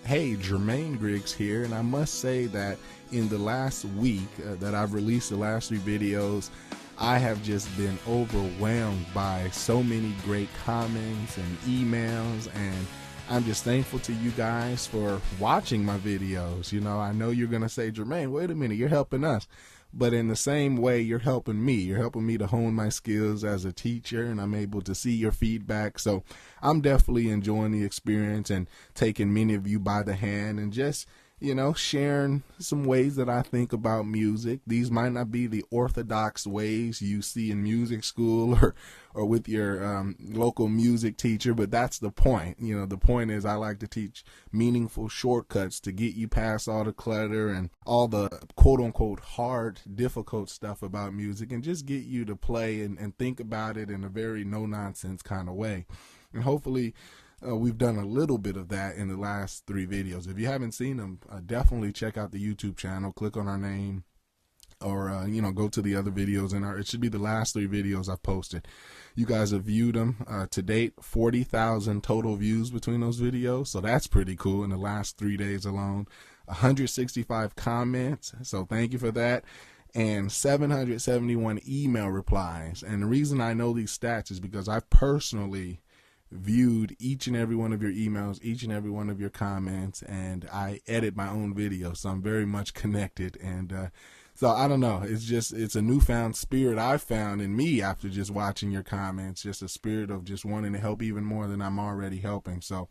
Hey, Jermaien Griggs here, and I must say that in the last week that I've released the last 3 videos, I have just been overwhelmed by so many great comments and emails, and I'm just thankful to you guys for watching my videos. You know, I know you're going to say, Jermaien, wait a minute, you're helping us. But in the same way, you're helping me. You're helping me to hone my skills as a teacher, and I'm able to see your feedback. So I'm definitely enjoying the experience and taking many of you by the hand and just, you know, sharing some ways that I think about music. These might not be the orthodox ways you see in music school or with your local music teacher, but that's the point. You know, the point is I like to teach meaningful shortcuts to get you past all the clutter and all the quote-unquote hard, difficult stuff about music and just get you to play and think about it in a very no-nonsense kind of way. And hopefully we've done a little bit of that in the last 3 videos. If you haven't seen them, definitely check out the YouTube channel, click on our name, or you know, go to the other videos in it should be the last 3 videos I've posted. You guys have viewed them to date, 40,000 total views between those videos, so that's pretty cool in the last 3 days alone. 165 comments, so thank you for that, and 771 email replies. And the reason I know these stats is because I personally viewed each and every one of your emails, each and every one of your comments, and I edit my own videos, so I'm very much connected. And so I don't know, it's a newfound spirit I've found in me after just watching your comments, just a spirit of just wanting to help even more than I'm already helping. So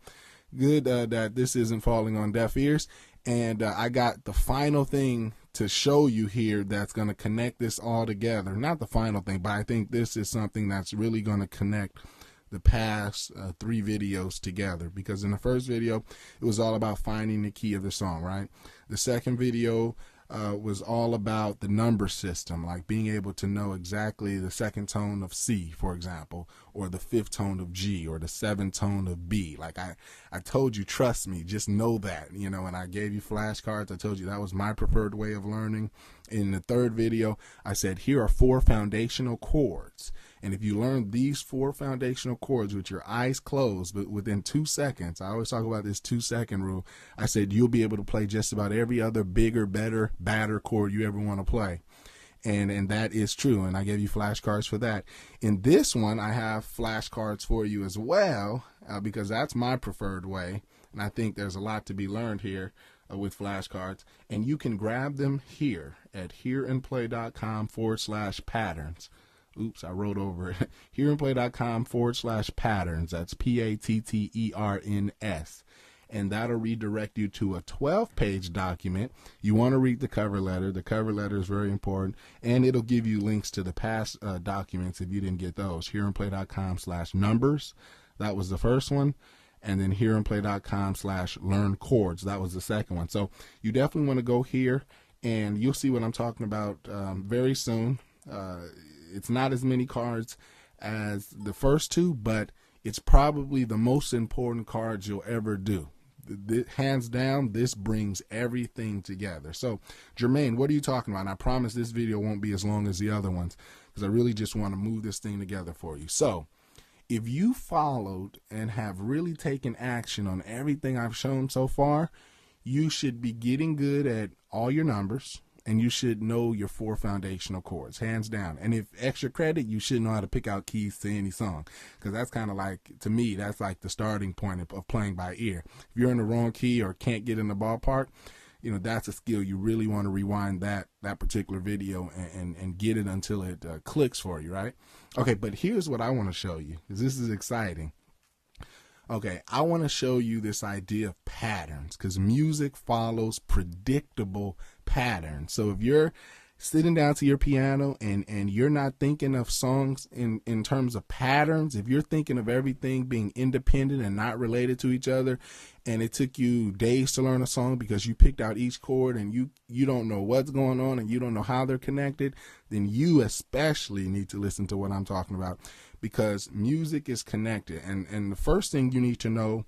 good that this isn't falling on deaf ears. And I got the final thing to show you here that's going to connect this all together. Not the final thing, but I think this is something that's really going to connect the past 3 videos together, because in the first video it was all about finding the key of the song, right? The second video was all about the number system, like being able to know exactly the 2nd tone of C, for example, or the 5th tone of G, or the 7th tone of B. Like I told you, trust me, just know that, you know, and I gave you flashcards. I told you that was my preferred way of learning. In the 3rd video, I said, here are 4 foundational chords. And if you learn these 4 foundational chords with your eyes closed, but within 2 seconds, I always talk about this 2-second rule, I said you'll be able to play just about every other bigger, better, badder chord you ever want to play. And that is true, and I gave you flashcards for that. In this one, I have flashcards for you as well, because that's my preferred way, and I think there's a lot to be learned here with flashcards. And you can grab them here at hearandplay.com/patterns. Oops, I wrote over it. hearandplay.com/patterns. That's PATTERNS. And that'll redirect you to a 12-page document. You want to read the cover letter. The cover letter is very important. And it'll give you links to the past documents if you didn't get those. hearandplay.com/numbers. That was the first one. And then hearandplay.com/learn chords. That was the second one. So you definitely want to go here, and you'll see what I'm talking about very soon. It's not as many cards as the first 2, but it's probably the most important cards you'll ever do. Hands down, this brings everything together. So, Jermaine, what are you talking about? And I promise this video won't be as long as the other ones, because I really just want to move this thing together for you. So, if you followed and have really taken action on everything I've shown so far, you should be getting good at all your numbers, and you should know your 4 foundational chords, hands down. And if extra credit, you should know how to pick out keys to any song, because that's kind of like, to me, that's like the starting point of playing by ear. If you're in the wrong key or can't get in the ballpark, you know, that's a skill. You really want to rewind that particular video and get it until it clicks for you, right? Okay, but here's what I want to show you, because this is exciting. Okay, I want to show you this idea of patterns, because music follows predictable patterns. So if you're sitting down to your piano and you're not thinking of songs in terms of patterns, if you're thinking of everything being independent and not related to each other, and it took you days to learn a song because you picked out each chord and you don't know what's going on and you don't know how they're connected, then you especially need to listen to what I'm talking about, because music is connected. And the first thing you need to know,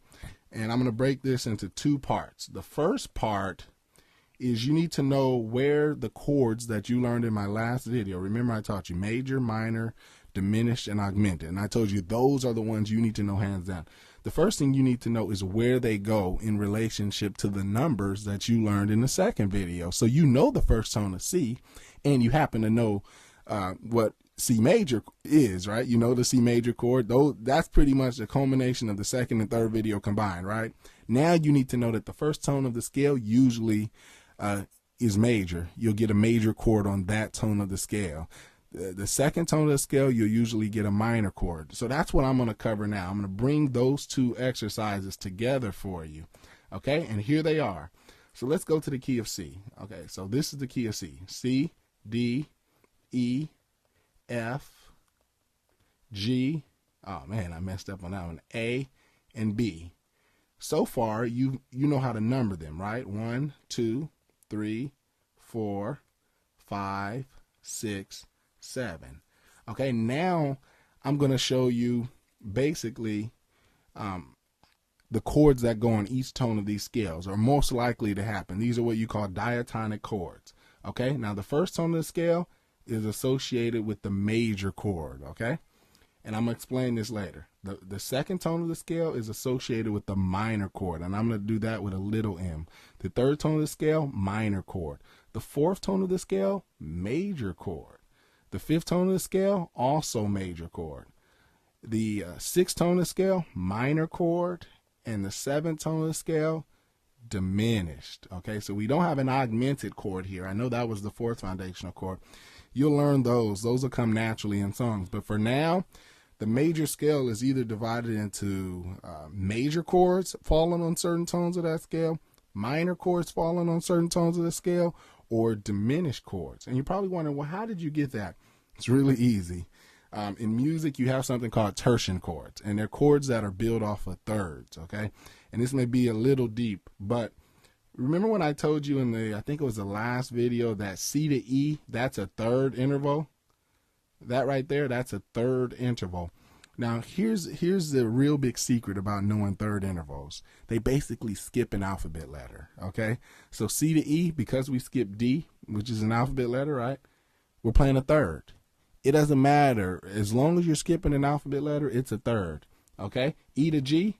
and I'm going to break this into 2 parts. The first part is you need to know where the chords that you learned in my last video. Remember, I taught you major, minor, diminished, and augmented. And I told you those are the ones you need to know hands down. the first thing you need to know is where they go in relationship to the numbers that you learned in the second video. So you know the first tone of C, and you happen to know what C major is, right? You know the C major chord. Though that's pretty much the culmination of the second and third video combined, right? Now you need to know that the first tone of the scale usually is major. You'll get a major chord on that tone of the scale. The second tone of the scale, you'll usually get a minor chord. So that's what I'm going to cover now. I'm going to bring those two exercises together for you. Okay, and here they are. So let's go to the key of C. Okay, so this is the key of C. C, D, E, F, G. Oh man, I messed up on that one. A and B. So far, you know how to number them, right? 1, 2, 3, 4, 5, 6, 7. Okay, now I'm going to show you basically the chords that go on each tone of these scales are most likely to happen. These are what you call diatonic chords. Okay, now the first tone of the scale is associated with the major chord. Okay, and I'm going to explain this later. The second tone of the scale is associated with the minor chord, and I'm going to do that with a little m. The third tone of the scale, minor chord. The fourth tone of the scale, major chord. The fifth tone of the scale, also major chord. The sixth tone of the scale, minor chord. And the seventh tone of the scale, diminished. Okay, so we don't have an augmented chord here. I know that was the fourth foundational chord. You'll learn those. Those will come naturally in songs. But for now, the major scale is either divided into major chords falling on certain tones of that scale, minor chords falling on certain tones of the scale, or diminished chords. And you're probably wondering, well, how did you get that? It's really easy. In music, you have something called tertian chords, and they're chords that are built off of thirds, okay? And this may be a little deep, but remember when I told you in I think it was the last video, that C to E, that's a third interval? That right there, that's a third interval. Now, here's the real big secret about knowing third intervals. They basically skip an alphabet letter, okay? So C to E, because we skip D, which is an alphabet letter, right? We're playing a third. It doesn't matter. As long as you're skipping an alphabet letter, it's a third, okay? E to G,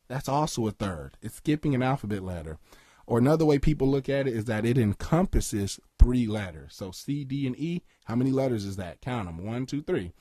that's also a third. It's skipping an alphabet letter. Or another way people look at it is that it encompasses 3 letters. So C, D, and E, how many letters is that? Count them. 1, 2, 3.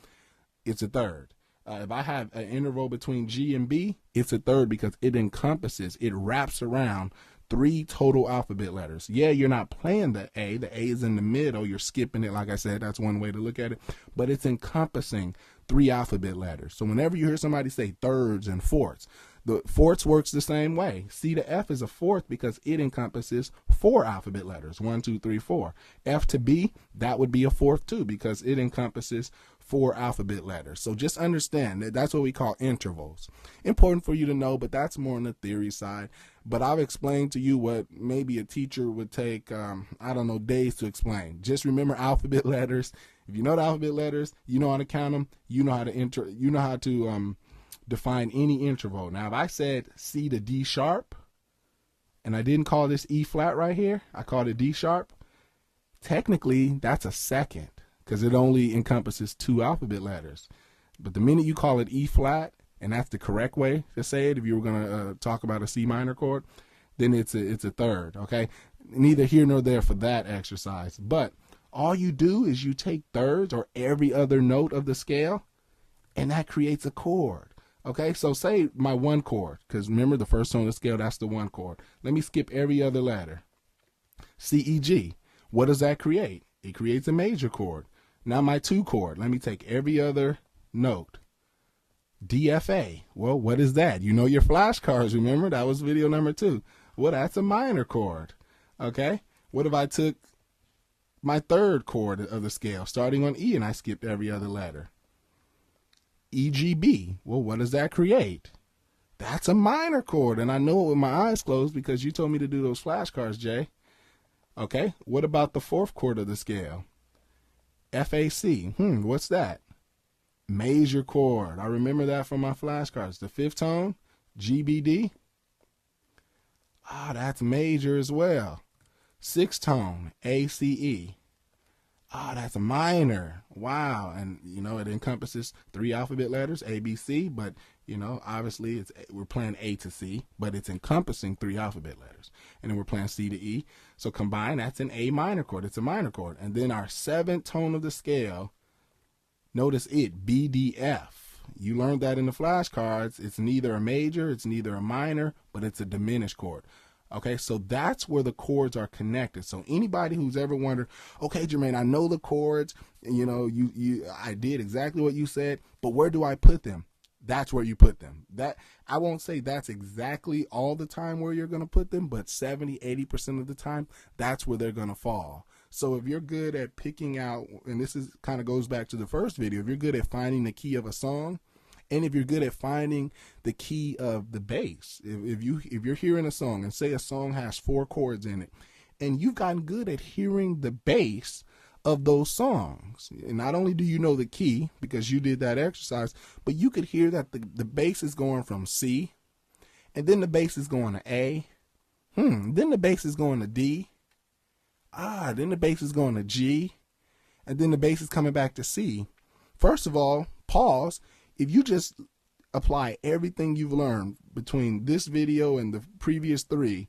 It's a third. If I have an interval between G and B, it's a third because it encompasses, it wraps around 3 total alphabet letters. Yeah, you're not playing the A. The A is in the middle. You're skipping it. Like I said, that's one way to look at it. But it's encompassing 3 alphabet letters. So whenever you hear somebody say thirds and fourths, the fourths works the same way. C to F is a fourth because it encompasses 4 alphabet letters. 1, 2, 3, 4. F to B, that would be a fourth too because it encompasses 4 alphabet letters. So just understand that that's what we call intervals. Important for you to know, but that's more on the theory side. But I've explained to you what maybe a teacher would take, I don't know, days to explain. Just remember alphabet letters. If you know the alphabet letters, you know how to count them. You know how to define any interval. Now, if I said C to D sharp, and I didn't call this E flat right here, I called it D sharp, technically that's a second because it only encompasses 2 alphabet letters. But the minute you call it E flat, and that's the correct way to say it if you were going to talk about a C minor chord, then it's a third, okay? Neither here nor there for that exercise. But all you do is you take thirds or every other note of the scale, and that creates a chord. Okay, so say my 1 chord, because remember the first tone of the scale, that's the 1 chord. Let me skip every other letter. C, E, G. What does that create? It creates a major chord. Now my 2 chord, let me take every other note. D, F, A. Well, what is that? You know your flashcards, remember? That was video number 2. Well, that's a minor chord. Okay, what if I took my 3rd chord of the scale, starting on E, and I skipped every other letter? E, G, B. Well, what does that create? That's a minor chord, and I know it with my eyes closed because you told me to do those flashcards, Jay. Okay, what about the 4th chord of the scale? F, A, C. What's that? Major chord. I remember that from my flashcards. The 5th tone, G, B, D. That's major as well. 6th tone, A, C, E. That's minor. Wow. And, you know, it encompasses 3 alphabet letters, A, B, C, but You know, obviously we're playing A to C, but it's encompassing 3 alphabet letters. And then we're playing C to E. So combined, that's an A minor chord. It's a minor chord. And then our 7th tone of the scale, notice it, B, D, F. You learned that in the flashcards. It's neither a major, it's neither a minor, but it's a diminished chord. Okay, so that's where the chords are connected. So anybody who's ever wondered, okay, Jermaine, I know the chords, you know, I did exactly what you said, but where do I put them? That's where you put them. That I won't say that's exactly all the time where you're going to put them, but 70-80% of the time, that's where they're going to fall. So if you're good at picking out, and this is kind of goes back to the first video, if you're good at finding the key of a song, and if you're good at finding the key of the bass, if you're hearing a song and say a song has 4 chords in it, and you've gotten good at hearing the bass of those songs, and not only do you know the key because you did that exercise, but you could hear that the bass is going from C, and then the bass is going to A, then the bass is going to D, then the bass is going to G, and then the bass is coming back to C. First of all, pause. If you just apply everything you've learned between this video and the previous 3,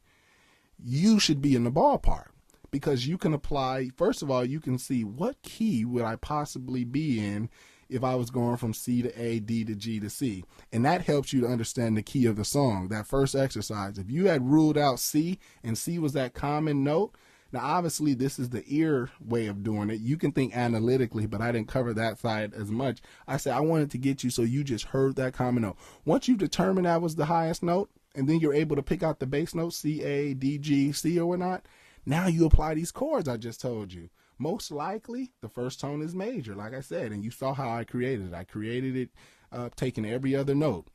you should be in the ballpark, because you can apply, first of all, you can see what key would I possibly be in if I was going from C to A, D to G to C. And that helps you to understand the key of the song. That first exercise, if you had ruled out C and C was that common note, now obviously this is the ear way of doing it. You can think analytically, but I didn't cover that side as much. I said I wanted to get you so you just heard that common note. Once you determine that was the highest note, and then you're able to pick out the bass notes, C, A, D, G, C or whatnot, now you apply these chords I just told you. Most likely, the first tone is major, like I said, and you saw how I created it. I created it taking every other note,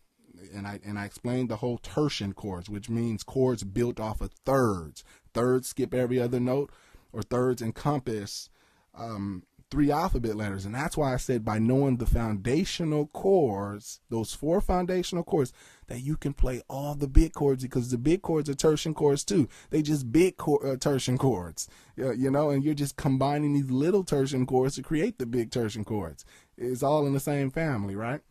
and I explained the whole tertian chords, which means chords built off of thirds. Thirds skip every other note, or thirds encompass 3 alphabet letters, and that's why I said by knowing the foundational chords, those 4 foundational chords, that you can play all the big chords, because the big chords are tertian chords too. They just big tertian chords, you know, and you're just combining these little tertian chords to create the big tertian chords. It's all in the same family, right?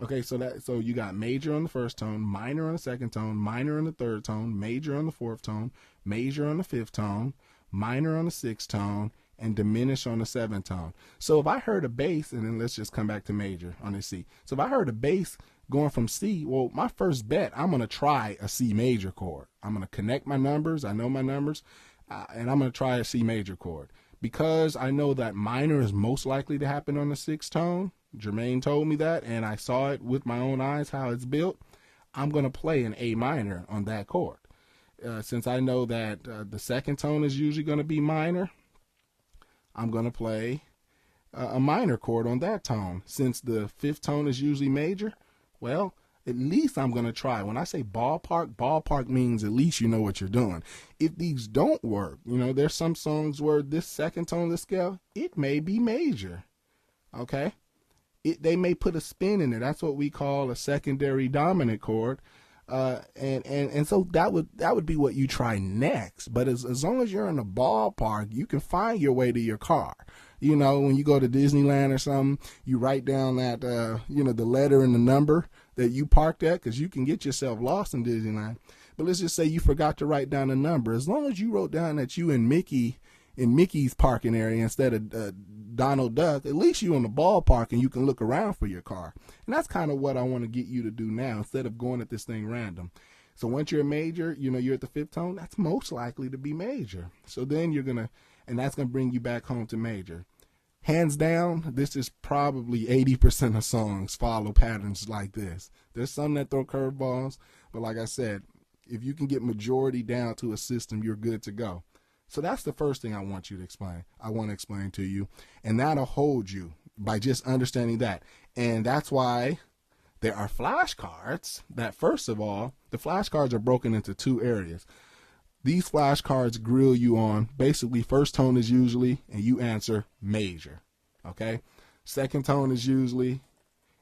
Okay, so you got major on the first tone, minor on the second tone, minor on the third tone, major on the fourth tone, major on the fifth tone, minor on the sixth tone, and diminish on the 7th tone. So if I heard a bass, and then let's just come back to major on the C. So if I heard a bass going from C, well, my first bet, I'm going to try a C major chord. I'm going to connect my numbers. I know my numbers, and I'm going to try a C major chord. Because I know that minor is most likely to happen on the 6th tone, Jermaine told me that, and I saw it with my own eyes how it's built, I'm going to play an A minor on that chord. Since I know that the 2nd tone is usually going to be minor, I'm going to play a minor chord on that tone. Since the 5th tone is usually major, well, at least I'm going to try. When I say ballpark, ballpark means at least you know what you're doing. If these don't work, you know, there's some songs where this 2nd tone of the scale, it may be major, okay? They may put a spin in it. That's what we call a secondary dominant chord. And so that would be what you try next. But as long as you're in the ballpark, you can find your way to your car. You know, when you go to Disneyland or something, you write down that, you know, the letter and the number that you parked at, because you can get yourself lost in Disneyland. But let's just say you forgot to write down a number. As long as you wrote down that you and Mickey in Mickey's parking area instead of Donald Duck, at least you're in the ballpark and you can look around for your car. And that's kind of what I want to get you to do now, instead of going at this thing random. So once you're a major, you know, you're at the 5th tone, that's most likely to be major. So then and that's going to bring you back home to major. Hands down, this is probably 80% of songs follow patterns like this. There's some that throw curveballs, but like I said, if you can get majority down to a system, you're good to go. So that's the first thing I want you to explain. I want to explain to you, and that'll hold you by just understanding that. And that's why there are flashcards that, first of all, the flashcards are broken into 2 areas. These flashcards grill you on basically 1st tone is usually, and you answer major, okay? 2nd tone is usually,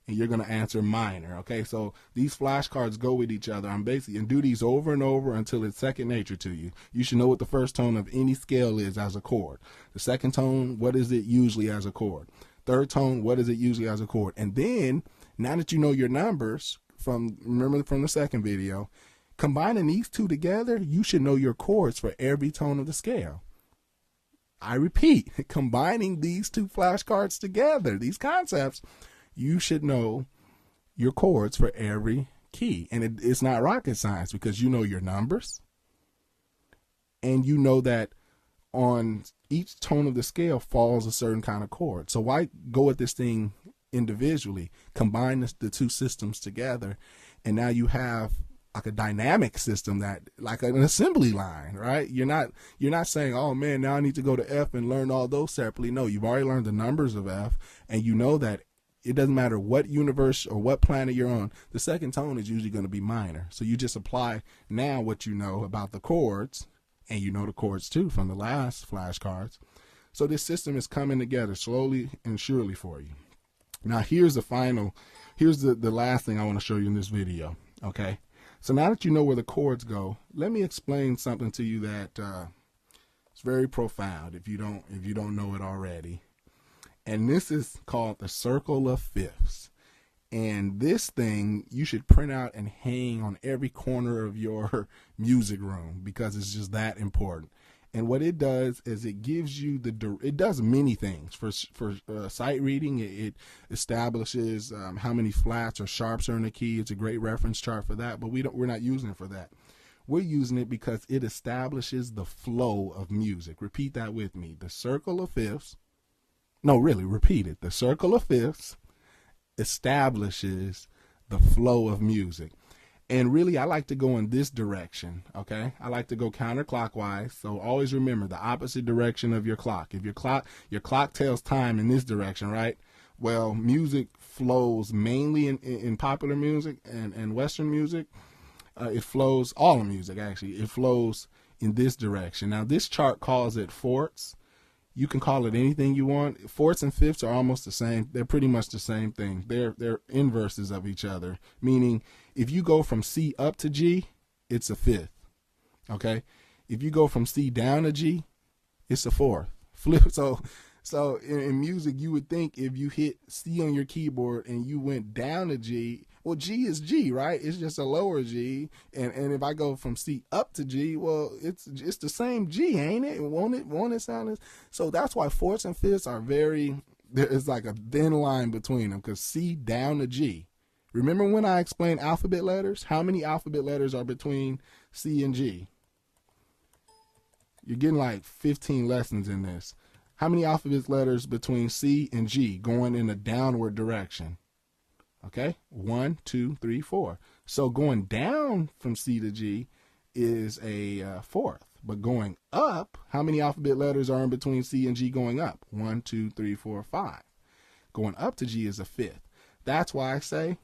and you're going to answer minor, okay? So these flashcards go with each other. I'm basically, and do these over and over until it's second nature to you. You should know what the 1st tone of any scale is as a chord. The 2nd tone, what is it usually as a chord? 3rd tone, what is it usually as a chord? And then, now that you know your numbers, remember from the second video, combining these two together, you should know your chords for every tone of the scale. I repeat, combining these two flashcards together, these concepts, you should know your chords for every key. And it's not rocket science, because you know your numbers, and you know that on each tone of the scale falls a certain kind of chord. So why go at this thing individually? Combine the two systems together, and now you have like a dynamic system, that like an assembly line, right? You're not saying, oh man, now I need to go to F and learn all those separately. No, you've already learned the numbers of F, and you know that it doesn't matter what universe or what planet you're on, the second tone is usually going to be minor. So you just apply now what you know about the chords, and you know the chords too from the last flashcards. So this system is coming together slowly and surely for you. Now here's the last thing I want to show you in this video. Okay, so now that you know where the chords go, let me explain something to you that is very profound if you don't know it already. And this is called the circle of fifths. And this thing you should print out and hang on every corner of your music room, because it's just that important. And what it does is it gives you it does many things. For sight reading, it establishes how many flats or sharps are in the key. It's a great reference chart for that, but we're not using it for that. We're using it because it establishes the flow of music. Repeat that with me. The circle of fifths. No, really, repeat it. The circle of fifths establishes the flow of music. And really, I like to go in this direction, okay? I like to go counterclockwise. So always remember the opposite direction of your clock. If your clock tells time in this direction, right? Well, music flows mainly in popular music and Western music. It flows, all of music actually, it flows in this direction. Now, this chart calls it fourths. You can call it anything you want. Fourths and fifths are almost the same. They're pretty much the same thing. They're inverses of each other, meaning if you go from C up to G, it's a fifth. Okay? If you go from C down to G, it's a fourth. Flip. So in music, you would think if you hit C on your keyboard and you went down to G, well, G is G, right? It's just a lower G. And if I go from C up to G, well, it's the same G, ain't it? Won't it sound? So that's why fourths and fifths are it's like a thin line between them, because C down to G. Remember when I explained alphabet letters? How many alphabet letters are between C and G? You're getting like 15 lessons in this. How many alphabet letters between C and G going in a downward direction? Okay, 1, 2, 3, 4. So going down from C to G is a fourth. But going up, how many alphabet letters are in between C and G going up? 1, 2, 3, 4, 5. Going up to G is a fifth. That's why I say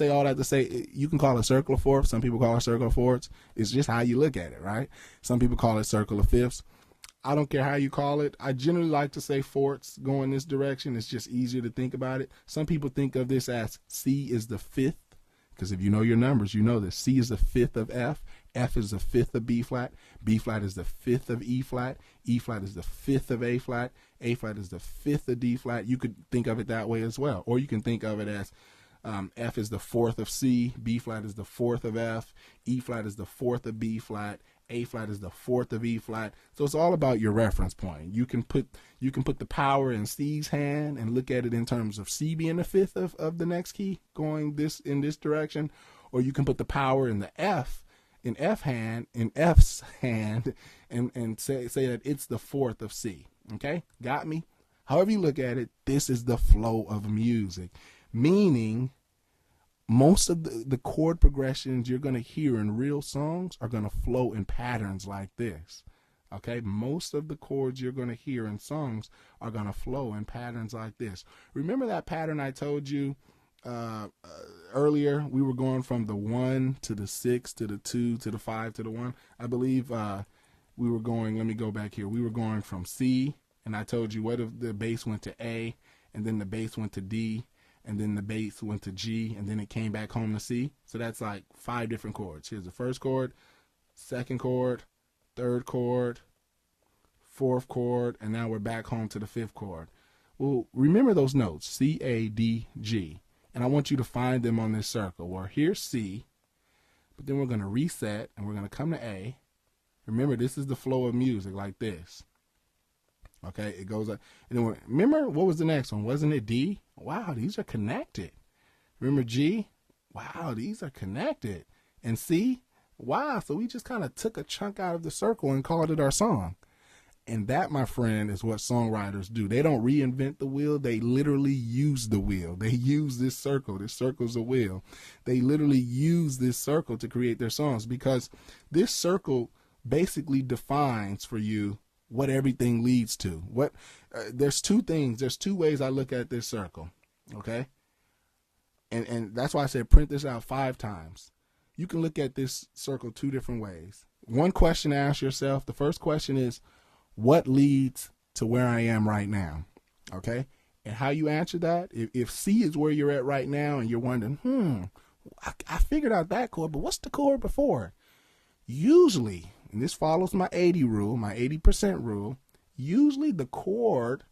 all that to say, you can call it circle of fourths. Some people call it circle of fourths. It's just how you look at it, right? Some people call it circle of fifths. I don't care how you call it. I generally like to say fourths go in this direction. It's just easier to think about it. Some people think of this as C is the fifth, because if you know your numbers, you know that C is the fifth of F. F is the fifth of B flat. B flat is the fifth of E flat. E flat is the fifth of A flat. A flat is the fifth of D flat. You could think of it that way as well. Or you can think of it as F is the fourth of C. B flat is the fourth of F. E flat is the fourth of B flat. A flat is the fourth of E flat. So it's all about your reference point. You can put the power in C's hand and look at it in terms of C being the fifth of the next key going in this direction, or you can put the power in the F in F's hand and say that it's the fourth of C. Okay? Got me? However you look at it, this is the flow of music, meaning most of the chord progressions you're going to hear in real songs are going to flow in patterns like this. Okay, most of the chords you're going to hear in songs are going to flow in patterns like this. Remember that pattern I told you earlier? We were going from the 1 to the 6 to the 2 to the 5 to the 1. I believe we were going, let me go back here. We were going from C, and I told you what if the bass went to A, and then the bass went to D, and then the bass went to G, and then it came back home to C. So that's like 5 different chords. Here's the first chord, second chord, third chord, fourth chord, and now we're back home to the fifth chord. Well, remember those notes, C, A, D, G. and I want you to find them on this circle. Well, here's C, but then we're going to reset, and we're going to come to A. Remember, this is the flow of music, like this. Okay, it goes up. And then remember, what was the next one? Wasn't it D? Wow, these are connected. Remember G? Wow, these are connected. And C? Wow, so we just kind of took a chunk out of the circle and called it our song. And that, my friend, is what songwriters do. They don't reinvent the wheel. They literally use the wheel. They use this circle. This circle's a wheel. They literally use this circle to create their songs, because this circle basically defines for you what everything leads to. There's two things. There's two ways I look at this circle, okay? And that's why I said print this out 5 times. You can look at this circle 2 different ways. One question to ask yourself. The first question is, what leads to where I am right now? Okay? And how you answer that, if C is where you're at right now and you're wondering, I figured out that chord, but what's the chord before? Usually, and this follows my 80 rule, my 80% rule, usually the chord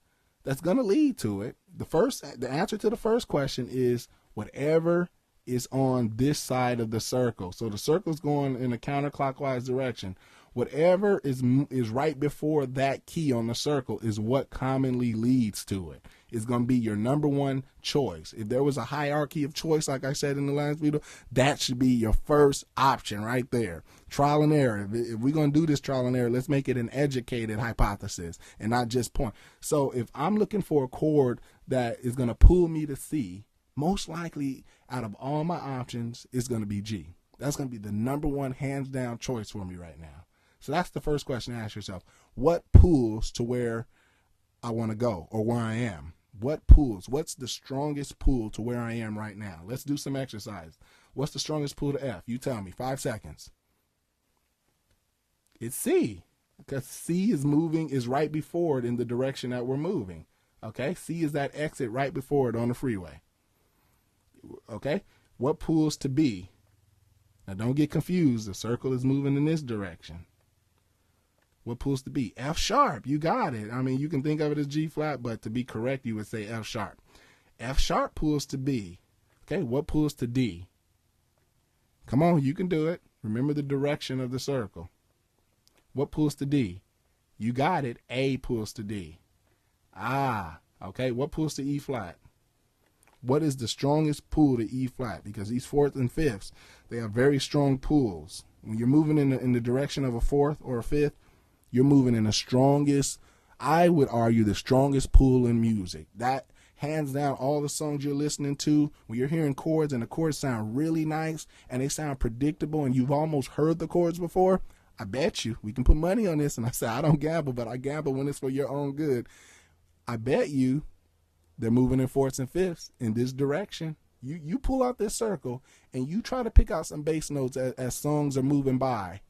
that's going to lead to it, the answer to the first question is whatever is on this side of the circle. So the circle's going in a counterclockwise direction. Whatever is right before that key on the circle is what commonly leads to it. It's going to be your number one choice. If there was a hierarchy of choice, like I said in the last video, that should be your first option right there. Trial and error. If we're going to do this trial and error, let's make it an educated hypothesis and not just point. So if I'm looking for a chord that is going to pull me to C, most likely out of all my options, it's going to be G. That's going to be the number one hands down choice for me right now. So that's the first question to ask yourself. What pulls to where I want to go or where I am? What pulls? What's the strongest pull to where I am right now? Let's do some exercise. What's the strongest pull to F? You tell me. 5 seconds. It's C, because C is moving, is right before it in the direction that we're moving. Okay? C is that exit right before it on the freeway. Okay? What pulls to B? Now don't get confused. The circle is moving in this direction. What pulls to B? F sharp. You got it. I mean, you can think of it as G flat, but to be correct, you would say F sharp. F sharp pulls to B. Okay, what pulls to D? Come on, you can do it. Remember the direction of the circle. What pulls to D? You got it. A pulls to D. Okay, what pulls to E flat? What is the strongest pull to E flat? Because these fourths and fifths, they have very strong pulls. When you're moving in the direction of a fourth or a fifth, you're moving in the strongest, I would argue, the strongest pull in music. That, hands down, all the songs you're listening to, when you're hearing chords and the chords sound really nice and they sound predictable and you've almost heard the chords before, I bet you, we can put money on this. And I say, I don't gamble, but I gamble when it's for your own good. I bet you they're moving in fourths and fifths in this direction. You pull out this circle and you try to pick out some bass notes as songs are moving by.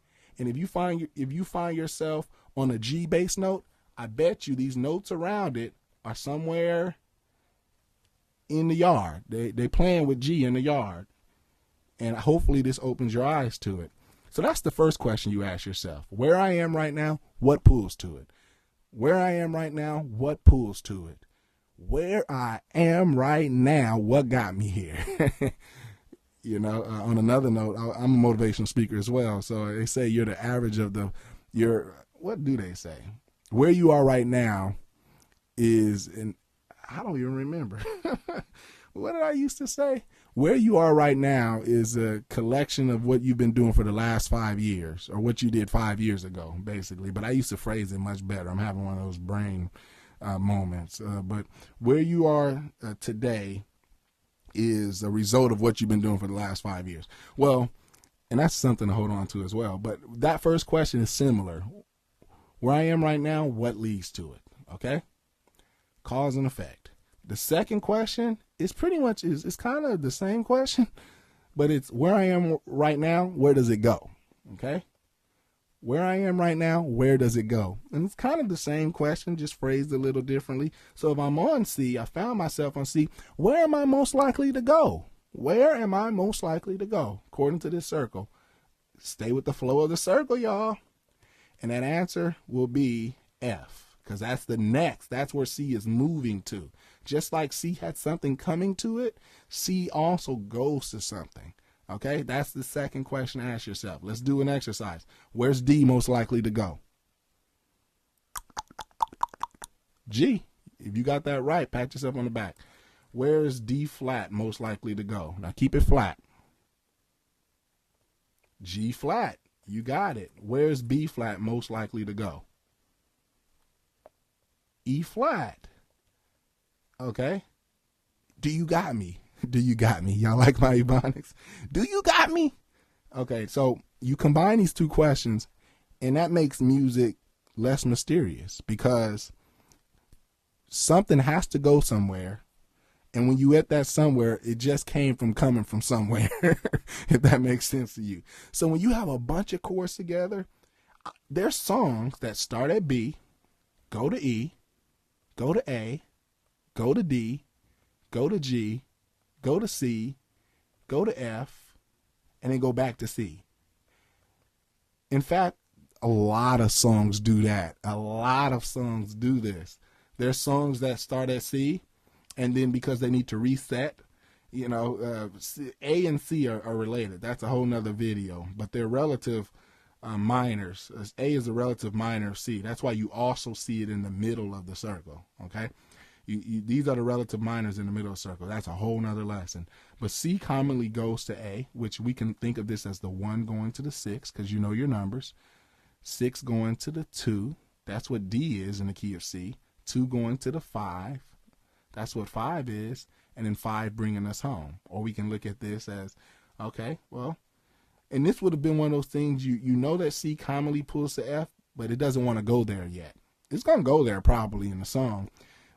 And if you find yourself on a G bass note, I bet you these notes around it are somewhere in the yard. They playing with G in the yard. And hopefully this opens your eyes to it. So that's the first question you ask yourself. Where I am right now, what pulls to it? Where I am right now, what pulls to it? Where I am right now, what got me here? You know, on another note, I'm a motivational speaker as well. So they say you're the average of what do they say? Where you are right now is, I don't even remember. What did I used to say? Where you are right now is a collection of what you've been doing for the last 5 years, or what you did 5 years ago, basically. But I used to phrase it much better. I'm having one of those brain moments. But where you are today is a result of what you've been doing for the last 5 years. Well, and that's something to hold on to as well. But that first question is similar. Where I am right now, what leads to it? Okay? Cause and effect. The second question is pretty much, it's kind of the same question, but it's where I am right now, where does it go? Okay? Where I am right now, where does it go? And it's kind of the same question, just phrased a little differently. So if I'm on C, I found myself on C, where am I most likely to go? Where am I most likely to go? According to this circle. Stay with the flow of the circle, y'all. And that answer will be F, because that's the next. That's where C is moving to. Just like C had something coming to it, C also goes to something. Okay, that's the second question to ask yourself. Let's do an exercise. Where's D most likely to go? G. If you got that right, pat yourself on the back. Where is D flat most likely to go? Now keep it flat. G flat. You got it. Where's B flat most likely to go? E flat. Okay. Do you got me? Do you got me? Y'all like my Ebonics? Do you got me? Okay, so you combine these two questions, and that makes music less mysterious because something has to go somewhere. And when you at that somewhere, it just came from coming from somewhere, if that makes sense to you. So when you have a bunch of chords together, there's songs that start at B, go to E, go to A, go to D, go to G, go to C, go to F, and then go back to C. In fact, a lot of songs do that. A lot of songs do this. There's songs that start at C, and then because they need to reset, you know, A and C are related. That's a whole nother video, but they're relative minors. A is a relative minor of C. That's why you also see it in the middle of the circle, okay? These are the relative minors in the middle of the circle. That's a whole nother lesson. But C commonly goes to A, which we can think of this as the 1 going to the 6, because you know your numbers. 6 going to the 2. That's what D is in the key of C. 2 going to the 5. That's what 5 is. And then 5 bringing us home. Or we can look at this as, okay, well, and this would have been one of those things, you know that C commonly pulls to F, but it doesn't want to go there yet. It's going to go there probably in the song.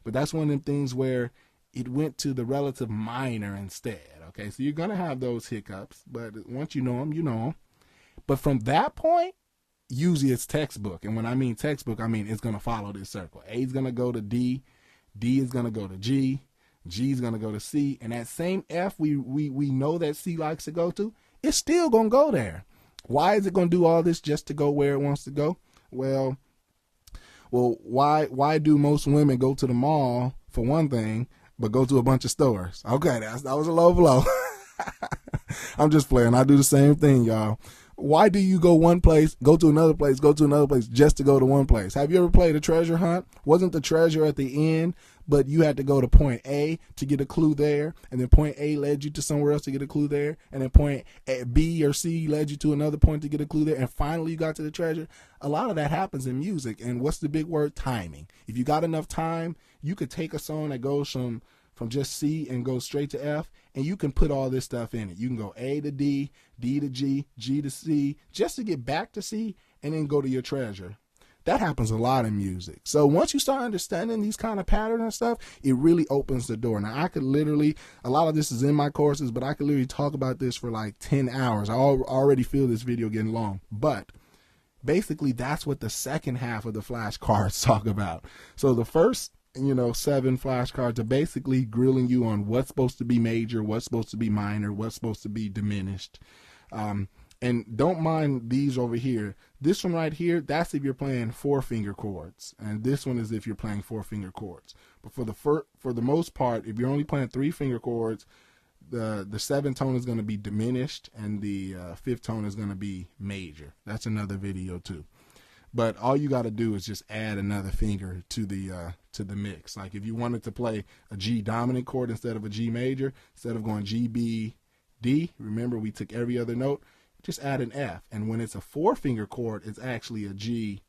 But that's one of them things where it went to the relative minor instead. Okay, so you're going to have those hiccups, but once you know them, you know them. But from that point, usually it's textbook. And when I mean textbook, I mean it's going to follow this circle. A is going to go to D. D is going to go to G. G is going to go to C. And that same F we know that C likes to go to, it's still going to go there. Why is it going to do all this just to go where it wants to go? Well, why do most women go to the mall for one thing, but go to a bunch of stores? Okay, that was a low blow. I'm just playing. I do the same thing, y'all. Why do you go one place, go to another place, just to go to one place? Have you ever played a treasure hunt? Wasn't the treasure at the end, but you had to go to point A to get a clue there, and then point A led you to somewhere else to get a clue there, and then point B or C led you to another point to get a clue there, and finally you got to the treasure? A lot of that happens in music, and what's the big word? Timing. If you got enough time, you could take a song that goes from just C and go straight to F, and you can put all this stuff in it. You can go A to D, D to G, G to C, just to get back to C, and then go to your treasure. That happens a lot in music. So once you start understanding these kind of patterns and stuff, it really opens the door. Now, I could literally, a lot of this is in my courses, but I could literally talk about this for like 10 hours. I already feel this video getting long. But basically, that's what the second half of the flashcards talk about. So the first 7 flashcards are basically grilling you on what's supposed to be major, what's supposed to be minor, what's supposed to be diminished. And don't mind these over here. This one right here, that's if you're playing 4-finger chords. And this one is if you're playing 4-finger chords. But for the most part, if you're only playing 3-finger chords, the 7th tone is going to be diminished and the 5th tone is going to be major. That's another video too. But all you got to do is just add another finger to the mix. Like if you wanted to play a G dominant chord instead of a G major, instead of going G, B, D, remember we took every other note, just add an F. And when it's a 4-finger chord, it's actually a G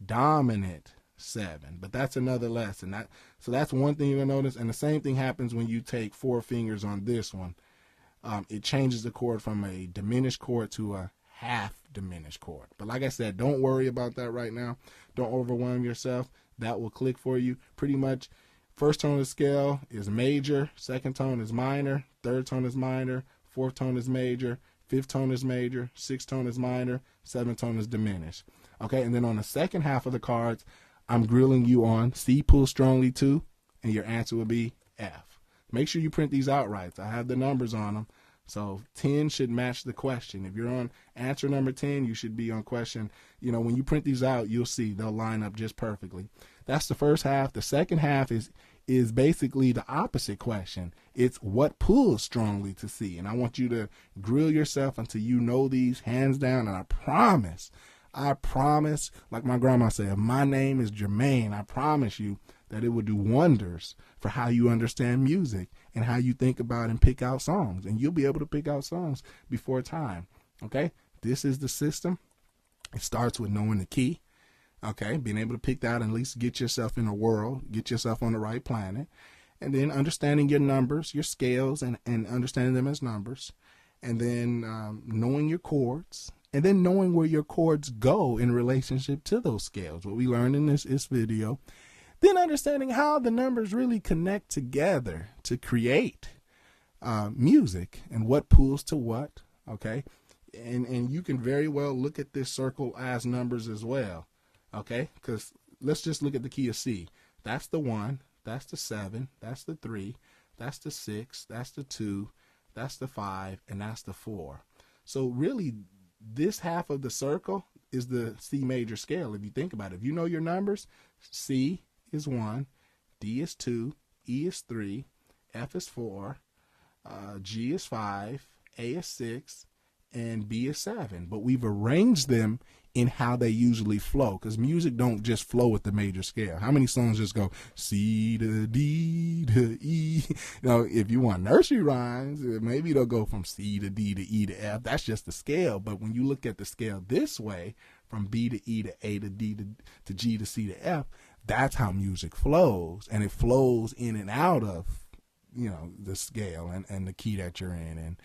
dominant 7. But that's another lesson. So that's one thing you'll notice. And the same thing happens when you take 4 fingers on this one. It changes the chord from a diminished chord to a half diminished chord. But like I said, don't worry about that right now. Don't overwhelm yourself. That will click for you. Pretty much first tone of the scale is major, second tone is minor, third tone is minor, fourth tone is major, fifth tone is major, sixth tone is minor, seventh tone is diminished. Okay, and then on the second half of the cards, I'm grilling you on C pulls strongly to, and your answer will be F. Make sure you print these out right. I have the numbers on them. So 10 should match the question. If you're on answer number 10, you should be on question. You know, when you print these out, you'll see they'll line up just perfectly. That's the first half. The second half is basically the opposite question. It's what pulls strongly to C. And I want you to grill yourself until you know these hands down. And I promise, like my grandma said, my name is Jermaine. I promise you that it will do wonders for how you understand music and how you think about and pick out songs. And you'll be able to pick out songs before time. Okay? This is the system. It starts with knowing the key. Okay? Being able to pick that and at least get yourself in a world, get yourself on the right planet. And then understanding your numbers, your scales, and understanding them as numbers. And then knowing your chords. And then knowing where your chords go in relationship to those scales. What we learned in this video. Then understanding how the numbers really connect together to create music and what pulls to what, okay? And you can very well look at this circle as numbers as well, okay? Because let's just look at the key of C. That's the 1, that's the 7, that's the 3, that's the 6, that's the 2, that's the 5, and that's the 4. So really, this half of the circle is the C major scale. If you think about it, if you know your numbers, C is 1, D is 2, E is 3, F is 4, G is 5, A is 6, and B is 7. But we've arranged them in how they usually flow, because music don't just flow with the major scale. How many songs just go C to D to E? You know, if you want nursery rhymes, maybe they'll go from C to D to E to F. That's just the scale. But when you look at the scale this way, from B to E to A to D to G to C to F, that's how music flows, and it flows in and out of, you know, the scale and the key that you're in.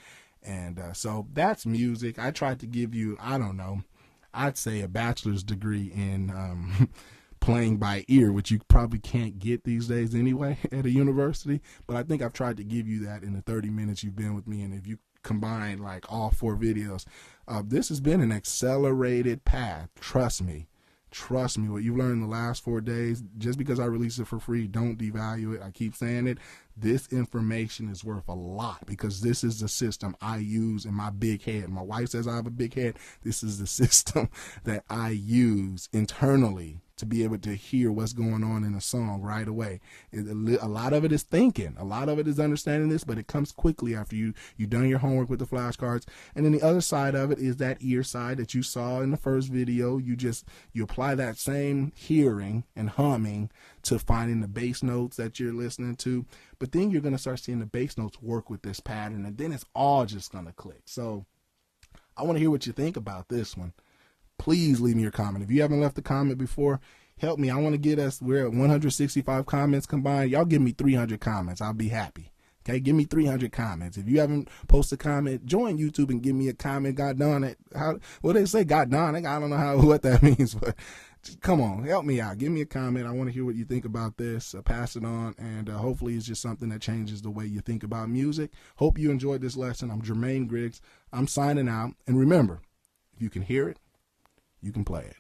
And so that's music. I tried to give you, I don't know, I'd say a bachelor's degree in playing by ear, which you probably can't get these days anyway at a university. But I think I've tried to give you that in the 30 minutes you've been with me. And if you combine like all 4 videos, this has been an accelerated path. Trust me. Trust me, what you've learned in the last 4 days, just because I release it for free, don't devalue it. I keep saying it. This information is worth a lot because this is the system I use in my big head. My wife says I have a big head. This is the system that I use internally to be able to hear what's going on in a song right away. A lot of it is thinking. A lot of it is understanding this, but it comes quickly after you've done your homework with the flashcards. And then the other side of it is that ear side that you saw in the first video. You apply that same hearing and humming to finding the bass notes that you're listening to. But then you're going to start seeing the bass notes work with this pattern, and then it's all just going to click. So I want to hear what you think about this one. Please leave me your comment. If you haven't left a comment before, help me. I want to get us, we're at 165 comments combined. Y'all give me 300 comments. I'll be happy. Okay, give me 300 comments. If you haven't posted a comment, join YouTube and give me a comment. God darn it. What they say, God darn it. I don't know what that means, but come on, help me out. Give me a comment. I want to hear what you think about this. Pass it on, and hopefully it's just something that changes the way you think about music. Hope you enjoyed this lesson. I'm Jermaien Griggs. I'm signing out. And remember, if you can hear it, you can play it.